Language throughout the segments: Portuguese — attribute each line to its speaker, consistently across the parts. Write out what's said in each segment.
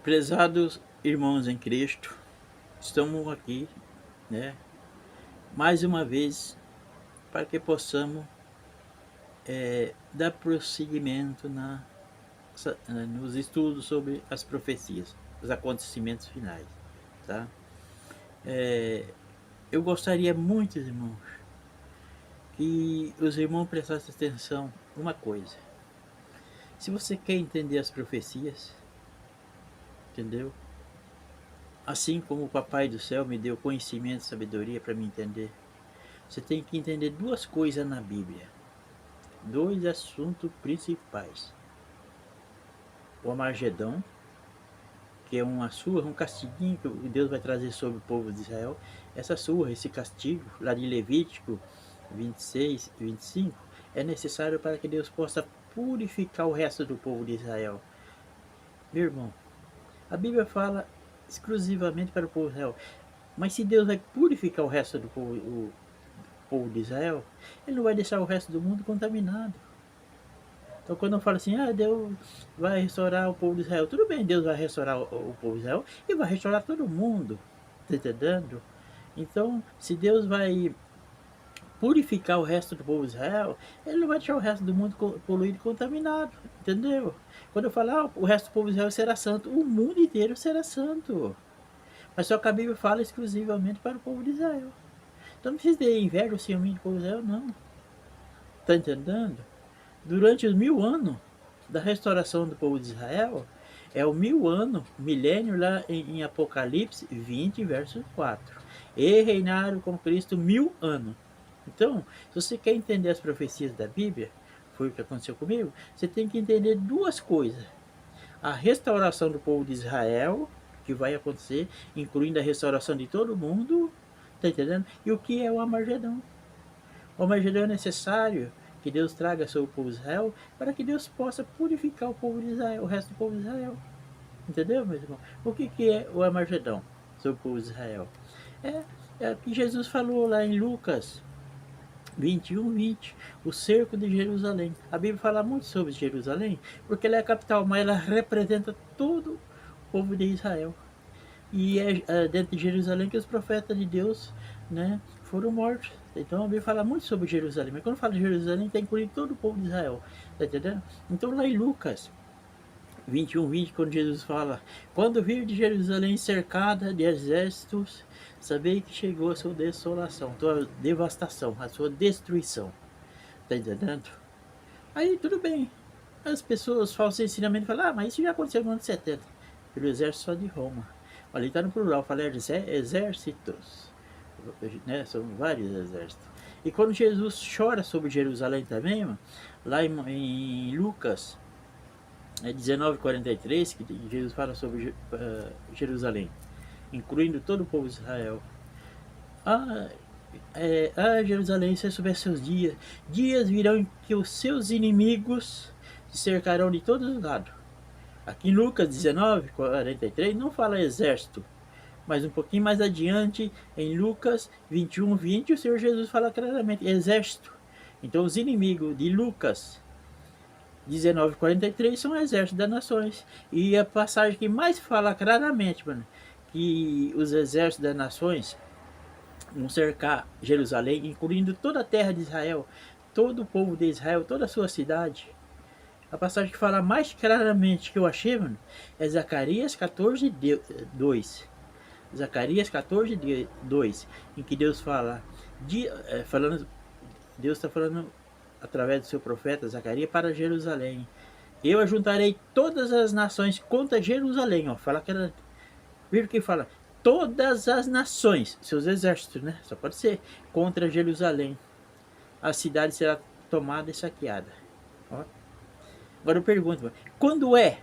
Speaker 1: Prezados irmãos em Cristo, estamos aqui, né, mais uma vez para que possamos dar prosseguimento nos estudos sobre as profecias, os acontecimentos finais, tá? Eu gostaria muito, irmãos, que os irmãos prestassem atenção uma coisa. Se você quer entender as profecias, entendeu? Assim como o Papai do Céu me deu conhecimento e sabedoria para me entender, você tem que entender duas coisas na Bíblia. Dois assuntos principais. O Amargedão, que é uma surra, um castiguinho que Deus vai trazer sobre o povo de Israel. Essa surra, esse castigo, lá de Levítico 26 e 25, é necessário para que Deus possa purificar o resto do povo de Israel. Meu irmão, a Bíblia fala exclusivamente para o povo de Israel. Mas se Deus vai purificar o resto do povo, o povo de Israel, Ele não vai deixar o resto do mundo contaminado. Então quando eu falo assim, Deus vai restaurar o povo de Israel, tudo bem, Deus vai restaurar o povo de Israel e vai restaurar todo mundo, tá entendendo? Então, se Deus vai purificar o resto do povo de Israel, Ele não vai deixar o resto do mundo poluído e contaminado, entendeu? Quando eu falar, o resto do povo de Israel será santo, o mundo inteiro será santo. Mas só que a Bíblia fala exclusivamente para o povo de Israel. Então não precisa ter inveja ou ciúme do povo de Israel, não. Tá entendendo? Durante os 1000 anos da restauração do povo de Israel, é o 1000 ano, milênio lá em Apocalipse 20, verso 4. E reinaram com Cristo 1000 anos. Então, se você quer entender as profecias da Bíblia, foi o que aconteceu comigo, você tem que entender duas coisas. A restauração do povo de Israel, que vai acontecer, incluindo a restauração de todo mundo, tá entendendo? E o que é o Amargedão. O Amargedão é necessário que Deus traga sobre o povo de Israel para que Deus possa purificar o povo de Israel, o resto do povo de Israel. Entendeu, meu irmão? O que é o Amargedão sobre o povo de Israel? É, é o que Jesus falou lá em Lucas 21, 20, o cerco de Jerusalém. A Bíblia fala muito sobre Jerusalém, porque ela é a capital, mas ela representa todo o povo de Israel. E é dentro de Jerusalém que os profetas de Deus, né, foram mortos. Então a Bíblia fala muito sobre Jerusalém, mas quando fala de Jerusalém, está incluindo todo o povo de Israel. Tá entendendo? Então lá em Lucas 21, 20, quando Jesus fala: quando vir de Jerusalém cercada de exércitos, sabei que chegou a sua desolação, a sua devastação, a sua destruição. Tá entendendo? Aí tudo bem. As pessoas falsos ensinamentos falam: mas isso já aconteceu no ano 70, pelo exército só de Roma. Ali está no plural, fala exércitos, né? São vários exércitos. E quando Jesus chora sobre Jerusalém também, lá em Lucas 19:43, que Jesus fala sobre Jerusalém, incluindo todo o povo de Israel. Ah, Jerusalém, se soubesse seus dias, dias virão em que os seus inimigos se cercarão de todos os lados. Aqui em Lucas 19:43 não fala exército, mas um pouquinho mais adiante, em Lucas 21, 20, o Senhor Jesus fala claramente: exército. Então os inimigos de Lucas 19:43 são o exército das nações. E a passagem que mais fala claramente, mano, que os exércitos das nações vão cercar Jerusalém, incluindo toda a terra de Israel, todo o povo de Israel, toda a sua cidade. A passagem que fala mais claramente que eu achei, mano, é Zacarias 14, 2. Zacarias 14, 2, em que Deus fala, Deus está falando através do seu profeta Zacarias para Jerusalém. Eu ajuntarei todas as nações contra Jerusalém. Ó, fala que ela, viram que fala todas as nações, seus exércitos, né? Só pode ser contra Jerusalém. A cidade será tomada e saqueada. Ó. Agora eu pergunto, quando é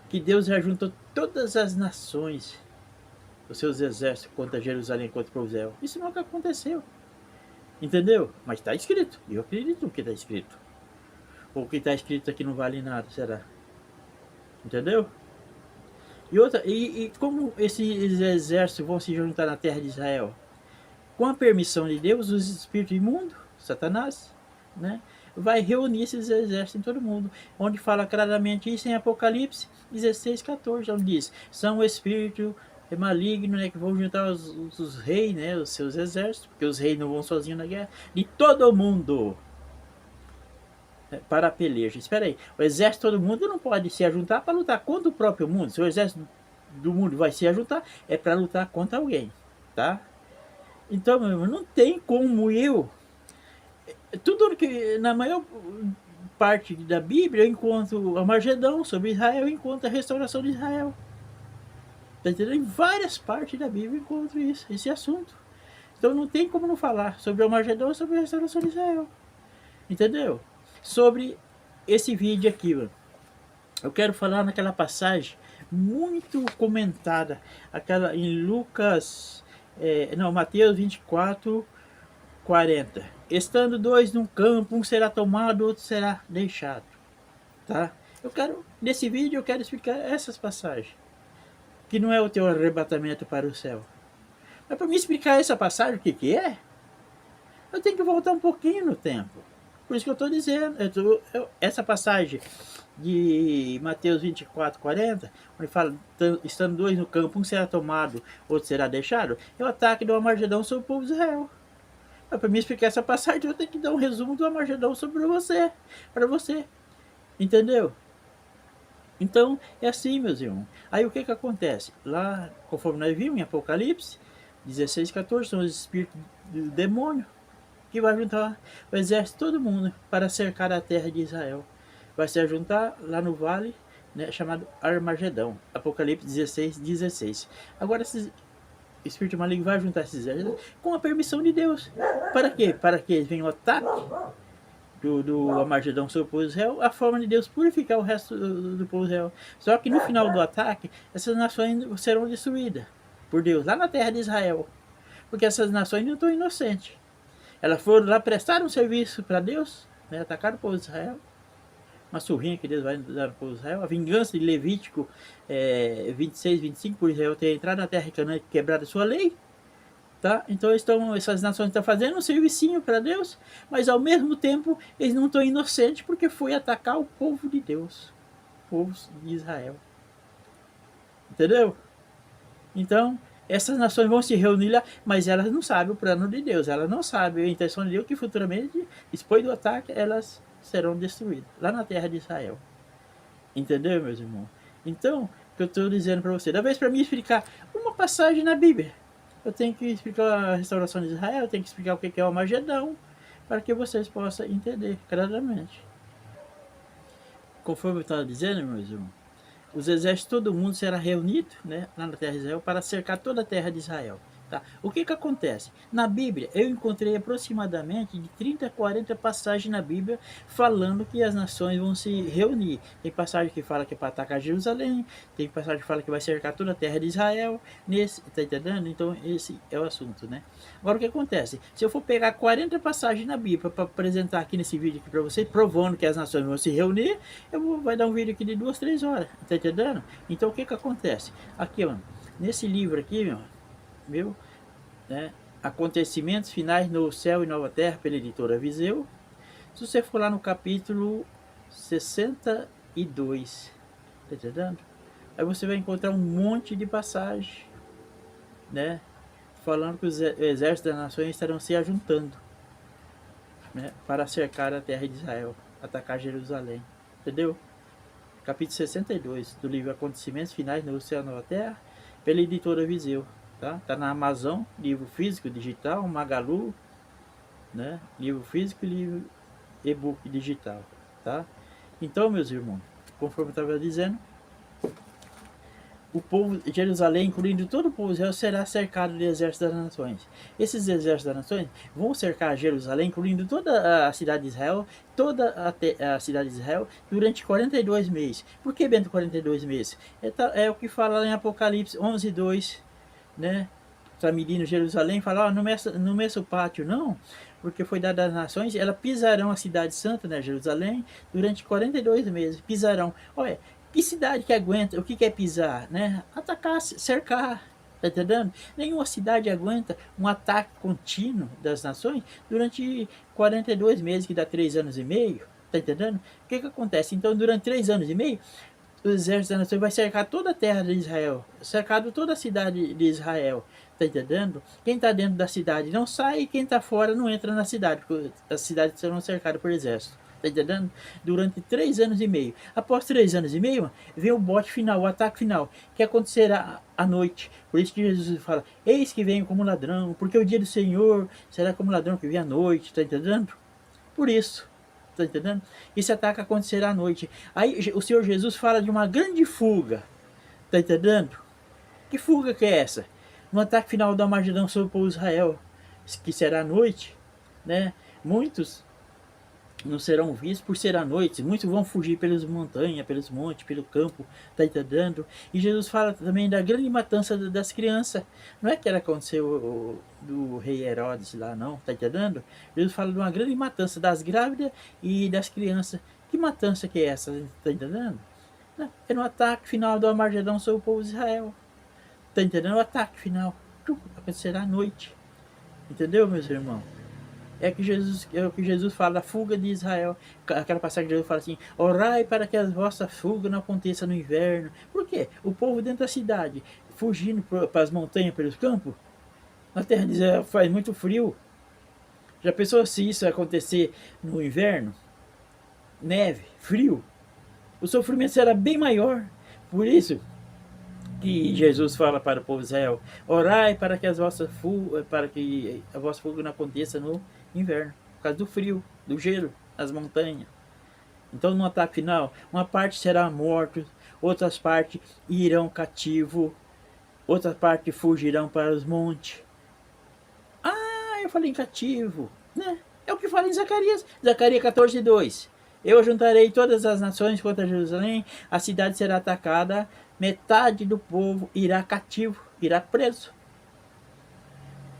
Speaker 1: que Deus ajuntou todas as nações, os seus exércitos contra Jerusalém, contra o povo de Israel? Isso nunca aconteceu. Entendeu? Mas está escrito. Eu acredito no que está escrito. Ou o que está escrito aqui não vale nada, será? Entendeu? E outra, e como esses exércitos vão se juntar na terra de Israel? Com a permissão de Deus, os espíritos imundos, Satanás, né, vai reunir esses exércitos em todo mundo, onde fala claramente isso em Apocalipse 16:14, onde diz, são espíritos malignos, né, que vão juntar os reis, né, os seus exércitos, porque os reis não vão sozinhos na guerra, de todo mundo, para a peleja. Espera aí, o exército de todo mundo não pode se ajuntar para lutar contra o próprio mundo. Se o exército do mundo vai se ajuntar, é para lutar contra alguém, tá? Então, meu irmão, não tem como eu... Tudo que, na maior parte da Bíblia, eu encontro a Magedão sobre Israel, eu encontro a restauração de Israel. Tá entendendo? Em várias partes da Bíblia eu encontro isso, esse assunto. Então não tem como não falar sobre o Magedão e sobre a restauração de Israel. Entendeu? Sobre esse vídeo aqui, mano. Eu quero falar naquela passagem muito comentada, aquela em Lucas, Mateus 24:40. Estando dois num campo, um será tomado, outro será deixado. Tá? Nesse vídeo eu quero explicar essas passagens. Que não é o teu arrebatamento para o céu. Mas para me explicar essa passagem, o que é? Eu tenho que voltar um pouquinho no tempo. Por isso que eu estou dizendo, essa passagem de Mateus 24:40, onde fala, estando dois no campo, um será tomado, outro será deixado, é o ataque do Armagedão sobre o povo de Israel. Mas para me explicar essa passagem, eu tenho que dar um resumo do Armagedão sobre você, para você. Entendeu? Então, é assim, meus irmãos. Aí o que acontece? Lá, conforme nós vimos em Apocalipse 16:14, são os espíritos do demônio que vai juntar o exército, todo mundo, para cercar a terra de Israel. Vai se juntar lá no vale, né, chamado Armagedão. Apocalipse 16:16. Agora, esse espírito maligno vai juntar esses exércitos com a permissão de Deus. Para quê? Para que venha o ataque do Armagedão sobre o povo de Israel, a forma de Deus purificar o resto do povo de Israel. Só que no final do ataque, essas nações serão destruídas por Deus, lá na terra de Israel. Porque essas nações não estão inocentes. Elas foram lá prestar um serviço para Deus, né, atacaram o povo de Israel. Uma surrinha que Deus vai dar no povo de Israel. A vingança de Levítico 26:25, por Israel ter entrado na terra de Canaã e quebrado a sua lei. Tá? Então essas nações estão fazendo um servicinho para Deus, mas ao mesmo tempo eles não estão inocentes porque foi atacar o povo de Deus, o povo de Israel. Entendeu? Então, essas nações vão se reunir lá, mas elas não sabem o plano de Deus, elas não sabem a intenção de Deus, que futuramente, depois do ataque, elas serão destruídas, lá na terra de Israel. Entendeu, meus irmãos? Então, o que eu estou dizendo para você, da vez para mim explicar uma passagem na Bíblia, eu tenho que explicar a restauração de Israel, eu tenho que explicar o que é o Armagedão, para que vocês possam entender claramente. Conforme eu estava dizendo, meus irmãos, os exércitos, todo mundo será reunido, né, lá na terra de Israel para cercar toda a terra de Israel. Tá? O que acontece? Na Bíblia, eu encontrei aproximadamente de 30 a 40 passagens na Bíblia falando que as nações vão se reunir. Tem passagem que fala que é para atacar Jerusalém, tem passagem que fala que vai cercar toda a terra de Israel. Tá entendendo? Então, esse é o assunto, né? Agora, o que acontece? Se eu for pegar 40 passagens na Bíblia para apresentar aqui nesse vídeo aqui para vocês, provando que as nações vão se reunir, vai dar um vídeo aqui de 2, 3 horas. Tá entendendo? Então, o que acontece? Aqui, ó, nesse livro aqui, meu, né, Acontecimentos Finais no Céu e Nova Terra, pela editora Viseu. Se você for lá no capítulo 62, tá entendendo? Aí você vai encontrar um monte de passagem, né, falando que os exércitos das nações estarão se ajuntando, né, para cercar a terra de Israel, atacar Jerusalém, entendeu? Capítulo 62 do livro Acontecimentos Finais no Céu e Nova Terra, pela editora Viseu. Tá na Amazon, livro físico, digital, Magalu, né? Livro físico e livro e-book digital, tá? Então, meus irmãos, conforme eu estava dizendo, o povo de Jerusalém, incluindo todo o povo de Israel, será cercado de exércitos das nações. Esses exércitos das nações vão cercar Jerusalém, incluindo toda a cidade de Israel, toda a cidade de Israel, durante 42 meses. Por que dentro de 42 meses? É o que fala lá em Apocalipse 11:2, né? Está medindo Jerusalém, fala, não meça o pátio, não, porque foi dado às nações, elas pisarão a cidade santa, né, Jerusalém, durante 42 meses, pisarão. Olha, que cidade que aguenta, o que é pisar, né? Atacar, cercar. Tá entendendo? Nenhuma cidade aguenta um ataque contínuo das nações durante 42 meses, que dá 3 anos e meio. Tá entendendo? O que acontece? Então, durante 3 anos e meio, o exército da nação vai cercar toda a terra de Israel, cercado toda a cidade de Israel. Tá entendendo? Quem está dentro da cidade não sai, e quem está fora não entra na cidade, porque as cidades serão cercadas por exército. Tá entendendo? Durante 3 anos e meio. Após 3 anos e meio, vem o bote final, o ataque final, que acontecerá à noite. Por isso que Jesus fala: eis que venho como ladrão, porque o dia do Senhor será como ladrão que vem à noite. Tá entendendo? Por isso. Tá entendendo? Esse ataque acontecerá à noite. Aí o Senhor Jesus fala de uma grande fuga. Tá entendendo? Que fuga que é essa? No ataque final da Armagedão sobre o povo de Israel, que será à noite, né? Muitos não serão vistos por ser à noite, muitos vão fugir pelas montanhas, pelos montes, pelo campo, tá entendendo? E Jesus fala também da grande matança das crianças. Não é que ela aconteceu do rei Herodes lá, não, tá entendendo? Jesus fala de uma grande matança das grávidas e das crianças. Que matança que é essa, tá entendendo? É no ataque final do Armagedão sobre o povo de Israel. Tá entendendo? O ataque final acontecerá à noite. Entendeu, meus irmãos? É o que Jesus fala, a fuga de Israel. Aquela passagem que Jesus fala assim: orai para que a vossa fuga não aconteça no inverno. Por quê? O povo dentro da cidade, fugindo para as montanhas, pelos campos. Na terra de Israel faz muito frio. Já pensou se isso acontecer no inverno? Neve, frio. O sofrimento será bem maior. Por isso que Jesus fala para o povo de Israel: orai para que a vossa fuga não aconteça no inverno, por causa do frio, do gelo, as montanhas. Então, no ataque final, uma parte será morta, outras partes irão cativo, outras partes fugirão para os montes. Ah, eu falei em cativo, né? É o que fala em Zacarias, Zacarias 14:2. Eu juntarei todas as nações contra Jerusalém, a cidade será atacada, metade do povo irá cativo, irá preso.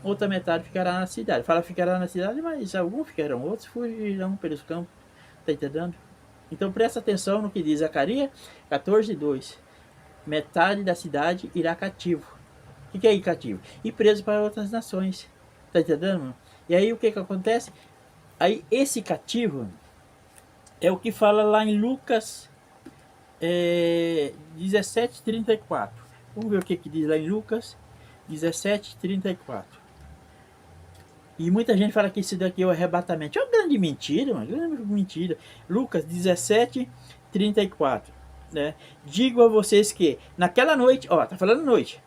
Speaker 1: Outra metade ficará na cidade. Fala ficará na cidade, mas alguns ficarão, outros fugirão pelos campos. Está entendendo? Então presta atenção no que diz Zacarias 14:2. Metade da cidade irá cativo. O que é ir cativo? Ir preso para outras nações. Está entendendo, mano? E aí o que acontece? Aí esse cativo é o que fala lá em Lucas 17:34. Vamos ver o que diz lá em Lucas 17:34. E muita gente fala que isso daqui é o arrebatamento. É uma grande mentira, uma grande mentira. Lucas 17:34. Né? Digo a vocês que naquela noite, ó, tá falando noite.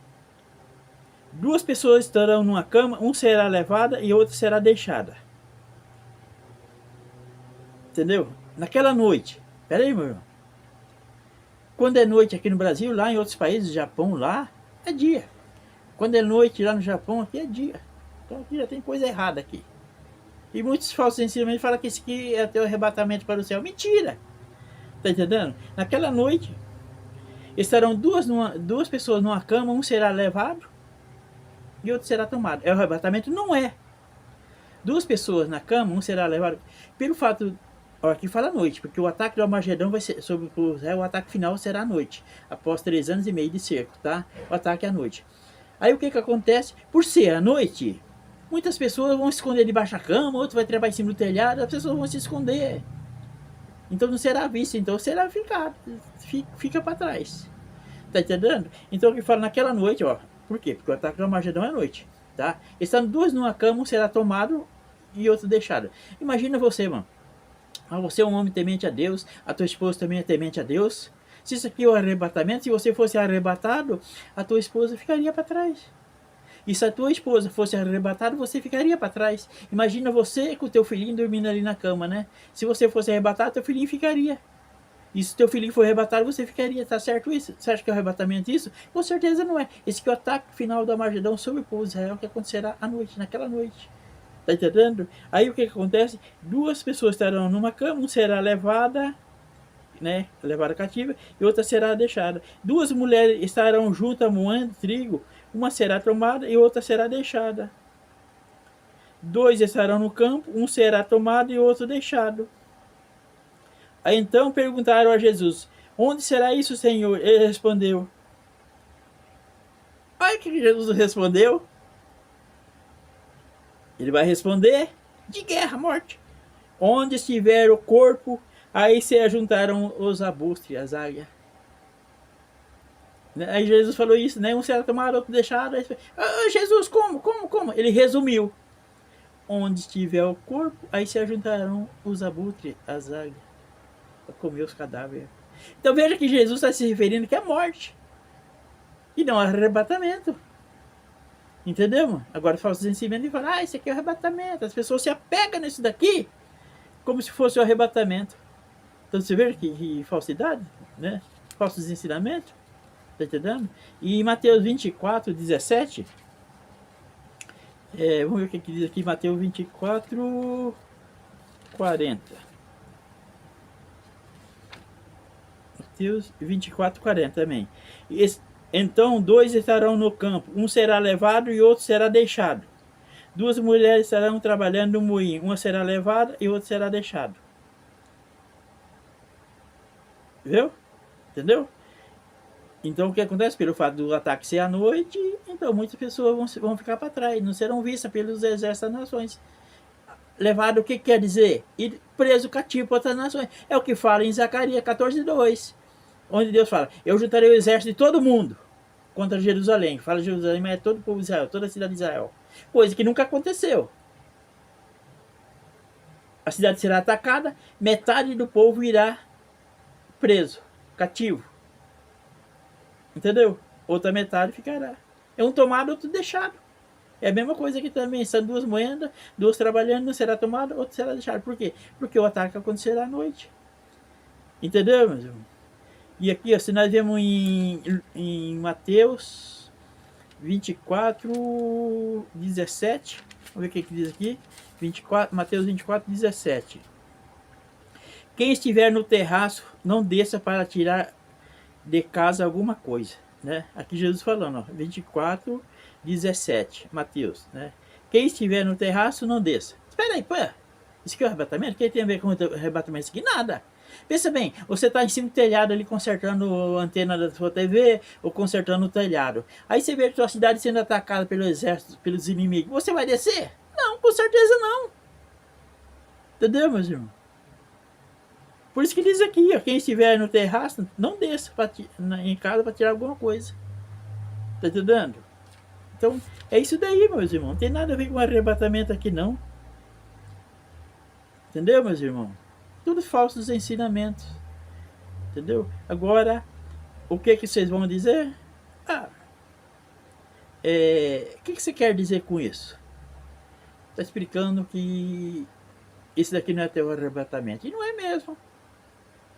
Speaker 1: 2 pessoas estarão numa cama, um será levada e outra será deixada. Entendeu? Naquela noite. Pera aí, meu irmão. Quando é noite aqui no Brasil, lá em outros países, Japão, lá, é dia. Quando é noite lá no Japão, aqui é dia. Então aqui já tem coisa errada aqui. E muitos falsos ensinamentos falam que isso aqui é até o arrebatamento para o céu. Mentira! Tá entendendo? Naquela noite, estarão duas pessoas numa cama, um será levado e outro será tomado. É o arrebatamento? Não é. 2 pessoas na cama, um será levado. Pelo fato, ó, aqui fala noite, porque o ataque do Armagedão vai ser sobre o ataque final será à noite, após 3 anos e meio de cerco, tá? O ataque à noite. Aí o que acontece? Por ser à noite, muitas pessoas vão se esconder debaixo da cama, outros vai trepar em cima do telhado, as pessoas vão se esconder. Então não será visto, então será fica para trás. Tá entendendo? Então o que fala naquela noite, ó. Por quê? Porque o ataque do Armagedão é à noite, tá? Estando 2 numa cama, um será tomado e outro deixado. Imagina você, mano. Você é um homem temente a Deus, a tua esposa também é temente a Deus. Se isso aqui é o arrebatamento, se você fosse arrebatado, a tua esposa ficaria para trás. E se a tua esposa fosse arrebatada, você ficaria para trás. Imagina você com o teu filhinho dormindo ali na cama, né? Se você fosse arrebatado, teu filhinho ficaria. E se teu filhinho for arrebatado, você ficaria. Tá certo isso? Você acha que é o arrebatamento isso? Com certeza não é. Esse aqui é o ataque final do Armagedão sobre o povo de Israel, que acontecerá à noite, naquela noite. Tá entendendo? Aí o que acontece? 2 pessoas estarão numa cama, um será levada, né? Levada cativa, e outra será deixada. 2 mulheres estarão juntas moendo trigo, uma será tomada e outra será deixada. 2 estarão no campo, um será tomado e outro deixado. Aí então perguntaram a Jesus: onde será isso, Senhor? Ele respondeu: Olha o que Jesus respondeu. Ele vai responder de guerra, morte. Onde estiver o corpo, aí se ajuntaram os arbustos, as águias. Aí Jesus falou isso, né? Um será tomado, outro deixado. Jesus, como? Ele resumiu. Onde estiver o corpo, aí se ajuntarão os abutres, as águias, para comer os cadáveres. Então veja que Jesus está se referindo que é morte. E não arrebatamento. Entendeu? Agora falsos ensinamentos e falam, isso aqui é o arrebatamento. As pessoas se apegam nisso daqui como se fosse o arrebatamento. Então você vê que falsidade, né? Falsos ensinamentos. Tá entendendo? E em Mateus 24, 17, vamos ver o que diz aqui, Mateus 24, 40. Mateus 24, 40 também. Então 2 estarão no campo, um será levado e outro será deixado. 2 mulheres estarão trabalhando no moinho, uma será levada e outra será deixada. Viu? Entendeu? Então o que acontece? Pelo fato do ataque ser à noite, então muitas pessoas vão ficar para trás, não serão vistas pelos exércitos das nações. Levado, o que quer dizer? Ir preso cativo para outras nações. É o que fala em Zacarias 14:2, onde Deus fala, eu juntarei o exército de todo mundo contra Jerusalém. Fala Jerusalém, mas é todo o povo de Israel, toda a cidade de Israel. Coisa que nunca aconteceu. A cidade será atacada, metade do povo irá preso, cativo. Entendeu? Outra metade ficará. É um tomado, outro deixado. É a mesma coisa aqui também. São 2 moedas, 2 trabalhando, um será tomado, outro será deixado. Por quê? Porque o ataque acontecerá à noite. Entendeu, meus irmãos? E aqui, ó, se nós vemos em Mateus 24, 17. Vamos ver o que diz aqui. Mateus 24, 17. Quem estiver no terraço, não desça para tirar de casa alguma coisa, né? Aqui Jesus falando, ó, 24, 17, Mateus, né? Quem estiver no terraço, não desça. Espera aí, pô, isso aqui é o arrebatamento? O que tem a ver com o arrebatamento? Isso aqui nada. Pensa bem, você está em cima do telhado ali consertando a antena da sua TV ou consertando o telhado. Aí você vê a sua cidade sendo atacada pelo exército, pelos inimigos. Você vai descer? Não, com certeza não. Entendeu, meus irmãos? Por isso que diz aqui, ó, quem estiver no terraço, não desça em casa para tirar alguma coisa. Tá entendendo? Então, é isso daí, meus irmãos. Não tem nada a ver com arrebatamento aqui, não. Entendeu, meus irmãos? Tudo falsos ensinamentos. Entendeu? Agora, o que vocês vão dizer? O que você quer dizer com isso? Está explicando que esse daqui não é teu arrebatamento. E não é mesmo.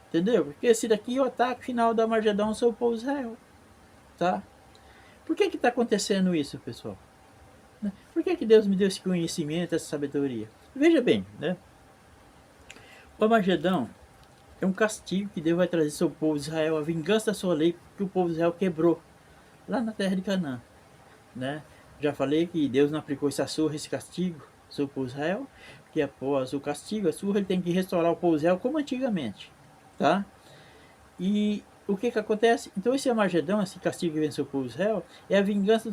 Speaker 1: Entendeu? Porque esse daqui é o ataque final da Armagedão sobre o povo de Israel. Tá? Por que está acontecendo isso, pessoal? Por que Deus me deu esse conhecimento, essa sabedoria? Veja bem, né? O Armagedão é um castigo que Deus vai trazer sobre o povo de Israel, a vingança da sua lei que o povo de Israel quebrou lá na terra de Canaã, né? Já falei que Deus não aplicou essa surra, esse castigo sobre o povo de Israel, que após o castigo, a surra, ele tem que restaurar o povo de Israel como antigamente, tá? E o que acontece? Então esse Armagedão, esse castigo que venceu o povo de Israel, é a vingança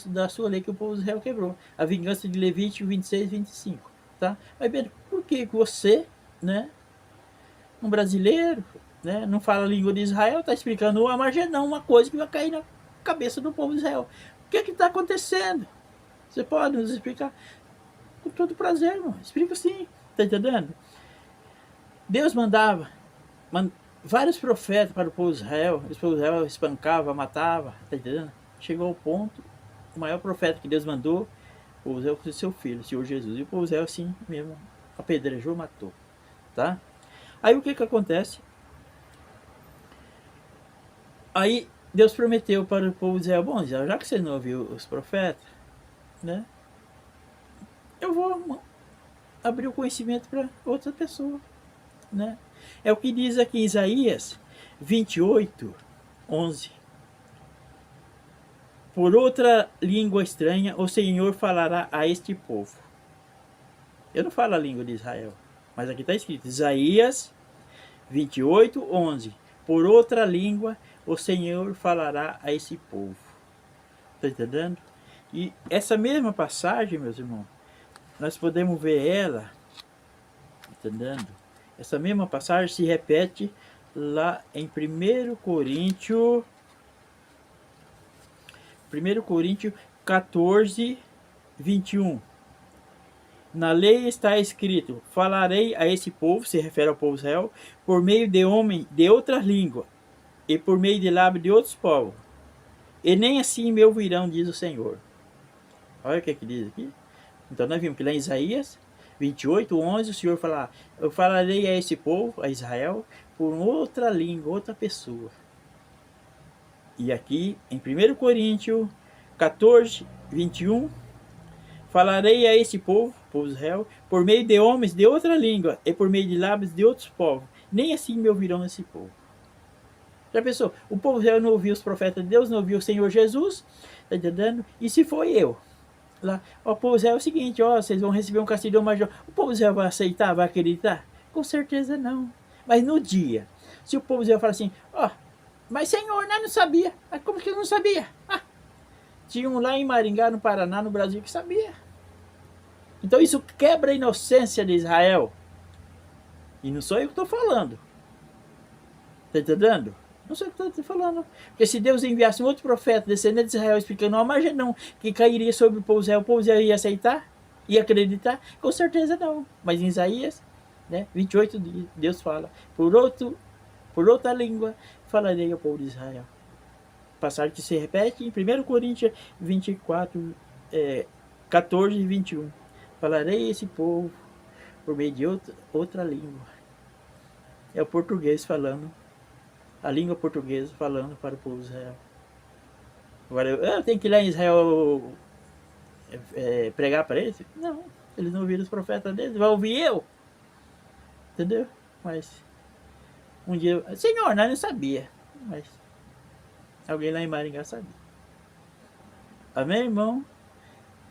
Speaker 1: da sua lei que o povo de Israel quebrou. A vingança de Levítico 26, 25. Tá? Mas bem, por que você, né, um brasileiro, né, não fala a língua de Israel, está explicando o Armagedão, uma coisa que vai cair na cabeça do povo de Israel. O que está acontecendo? Você pode nos explicar? Com todo prazer, irmão. Explica sim. Está entendendo? Deus mandava vários profetas para o povo de Israel. O povo de Israel espancava, matava, tá entendendo? Chegou ao ponto, o maior profeta que Deus mandou, o povo de Israel foi seu filho, o Senhor Jesus. E o povo de Israel assim mesmo apedrejou, matou, tá? Aí o que acontece? Aí Deus prometeu para o povo de Israel, bom, já que você não ouviu os profetas, né? Eu vou abrir o conhecimento para outra pessoa, né? É o que diz aqui em Isaías 28, 11. Por outra língua estranha o Senhor falará a este povo. Eu não falo a língua de Israel, mas aqui está escrito Isaías 28, 11. Por outra língua o Senhor falará a esse povo. Tá entendendo? E essa mesma passagem, meus irmãos, nós podemos ver ela, entendendo? Essa mesma passagem se repete lá em 1 Coríntios 14, 21. Na lei está escrito: falarei a esse povo, se refere ao povo Israel, por meio de homem de outra língua, e por meio de lábio de outros povos. E nem assim me ouvirão, diz o Senhor. Olha o que diz aqui. Então nós vimos que lá em Isaías 28, 11, o Senhor fala: eu falarei a esse povo, a Israel, por outra língua, outra pessoa. E aqui em 1 Coríntios 14, 21, falarei a esse povo, povo de Israel, por meio de homens de outra língua e por meio de lábios de outros povos. Nem assim me ouvirão esse povo. Já pensou? O povo de Israel não ouviu os profetas de Deus, não ouviu o Senhor Jesus, tá entendendo? E se foi eu? Lá, o povo de Israel é o seguinte, ó, vocês vão receber um castigo maior. O povo de Israel vai aceitar, vai acreditar? Com certeza não. Mas no dia, se o povo de Israel falar assim, ó, mas Senhor, nós não sabia. Mas como que eu não sabia? Ah, tinha um lá em Maringá, no Paraná, no Brasil, que sabia. Então isso quebra a inocência de Israel. E não sou eu que estou falando. Está entendendo? Não sou eu que estou falando. Porque se Deus enviasse um outro profeta descendente de Israel explicando uma margem não, que cairia sobre o povo de Israel ia aceitar? Ia acreditar? Com certeza não. Mas em Isaías, né, 28, Deus fala, por outra língua falarei ao povo de Israel. Passagem que se repete em 1 Coríntios 24, 14 e 21. Falarei a esse povo por meio de outra língua. É o português falando, a língua portuguesa falando para o povo de Israel. Agora, eu tenho que ir lá em Israel pregar para eles? Não, eles não ouviram os profetas deles, vai ouvir eu. Entendeu? Mas um dia, Senhor, nós não sabia, mas alguém lá em Maringá sabia. Amém, irmão?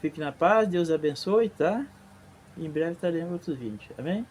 Speaker 1: Fique na paz, Deus abençoe, tá? E em breve estaremos outros vídeos. Amém?